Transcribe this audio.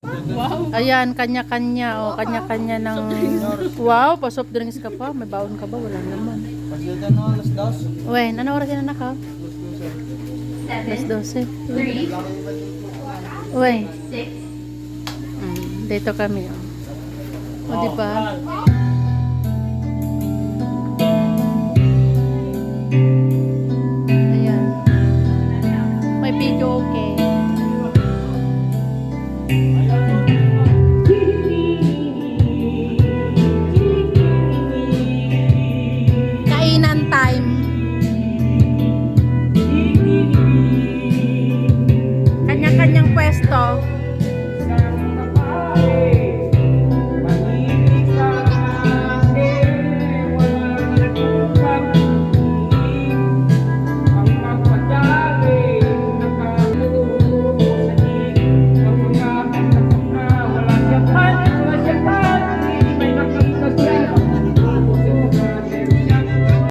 Wow. Ayan, kanya-kanya. O, kanya-kanya ng... Wow, pa-soft drinks ka pa. May baon ka ba? Wala naman. Pagkita no, alas dos. Uy, ano oras yan, anak, ha? 12. 3, Uy, 6. dito kami, o. O, diba? Ayan. May video, okay.